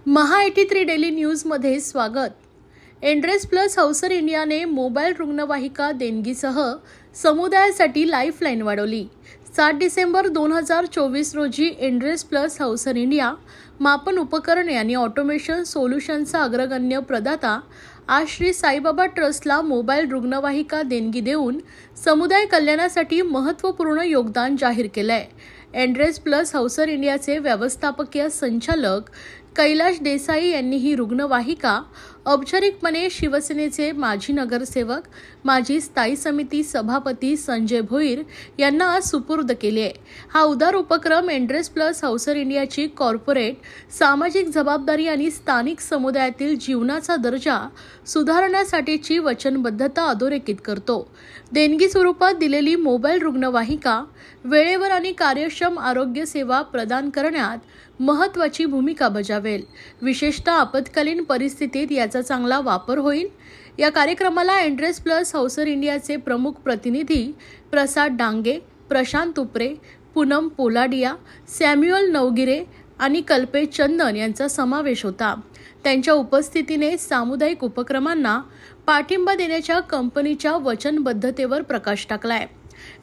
महा83 daily न्यूजमध्ये स्वागत। Andrés plus Hauser इंडियाने मोबाईल रुग्णवाहिका देणगीसह समुदायासाठी लाईफलाईन वाढवली। 7 डिसेंबर 2024 रोजी एन्ड्रेस प्लस हौसर इंडिया मापन उपकरणे आणि ऑटोमेशन सोल्युशनचा अग्रगण्य प्रदाता आज श्री साईबाबा ट्रस्टला मोबाईल रुग्णवाहिका देणगी देऊन समुदाय कल्याणासाठी महत्त्वपूर्ण योगदान जाहीर केलंय। एन्ड्रेस प्लस हौसर इंडियाचे व्यवस्थापकीय संचालक कैलाश देसाई यांनी ही रुग्णवाहिका औपचारिकपणे शिवसेनेचे माजी नगरसेवक माजी स्थायी समिती सभापती संजय भोईर यांना आज सुपूर्द केली आहे। हा उदार उपक्रम एन्ड्रेस प्लस हौसर इंडियाची कॉर्पोरेट सामाजिक जबाबदारी आणि स्थानिक समुदायातील जीवनाचा दर्जा सुधारण्यासाठीची वचनबद्धता अधोरेखित करतो। देणगी स्वरूपात दिलेली मोबाईल रुग्णवाहिका वेळेवर आणि कार्यक्षम आरोग्य सेवा प्रदान करण्यात महत्त्वाची भूमिका बजावेल। विशेषतः आपत्कालीन परिस्थितीत याचा चांगला वापर होईल। या कार्यक्रमाला एन्ड्रेस प्लस हौसर इंडियाचे प्रमुख प्रतिनिधी प्रसाद डांगे, प्रशांत उपरे, पूनम पोलाडिया, सॅम्युअल नवगिरे आणि कल्पेश चंदन यांचा समावेश होता। त्यांच्या उपस्थितीने सामुदायिक उपक्रमांना पाठिंबा देण्याच्या कंपनीच्या वचनबद्धतेवर प्रकाश टाकलाय।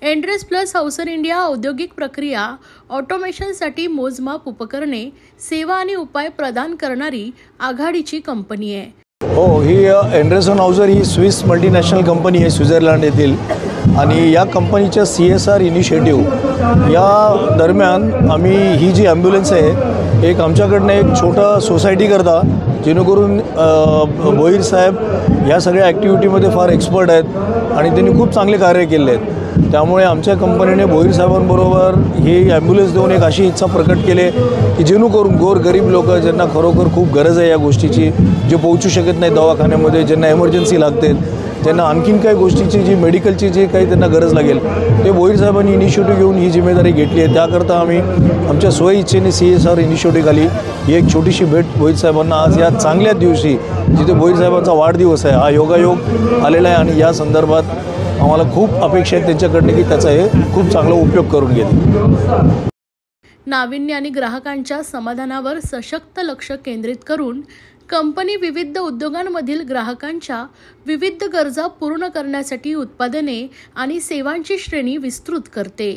एन्ड्रेस प्लस हौसर इंडिया औद्योगिक प्रक्रिया ऑटोमेशनसाठी मोजमाप उपकरणे, सेवा आणि उपाय प्रदान करणारी आघाडीची कंपनी आहे। ही एन्ड्रेस हौसर ही स्विस मल्टीनॅशनल कंपनी आहे स्वित्झर्लंड येथील आणि या कंपनीच्या CSR इनिशिएटिव्ह या दरम्यान आम्ही ही जी ॲम्ब्युलन्स आहे एक आमच्याकडनं एक छोटा सोसायटी करता जेणेकरून भोईर साहेब ह्या सगळ्या ॲक्टिव्हिटीमध्ये फार एक्सपर्ट आहेत आणि त्यांनी खूप चांगले कार्य केले आहेत। त्यामुळे आमच्या कंपनीने भोईर साहेबांबरोबर ही ॲम्ब्युलन्स देऊन एक अशी इच्छा प्रकट केली की जेणेकरून गोरगरीब लोक ज्यांना खरोखर खूप गरज आहे या गोष्टीची, जे पोहोचू शकत नाही दवाखान्यामध्ये, ज्यांना एमर्जन्सी लागते, ज्यांना आणखीन काही गोष्टीची जी मेडिकलची जी काही त्यांना गरज लागेल ते भोईर साहेबांनी इनिशिएटिव्ह घेऊन ही जिम्मेदारी घेतली आहे। त्याकरता आम्ही आमच्या स्वइच्छेने CSR इनिशिएटिव्ह खाली ही एक छोटीशी भेट भोईर साहेबांना आज या चांगल्या दिवशी जिथे भोईर साहेबांचा वाढदिवस आहे हा योगायोग आलेला आहे आणि या संदर्भात आम्हाला खूप अपेक्षा आहे त्यांच्याकडनं की त्याचा हे खूप चांगला उपयोग करून घेतील। नाविन्य आणि ग्राहकांच्या समाधानावर सशक्त लक्ष केंद्रित करून कंपनी विविध उद्योगांमधील ग्राहकांच्या विविध गरजा पूर्ण करण्यासाठी उत्पादने आणि सेवांची श्रेणी विस्तृत करते।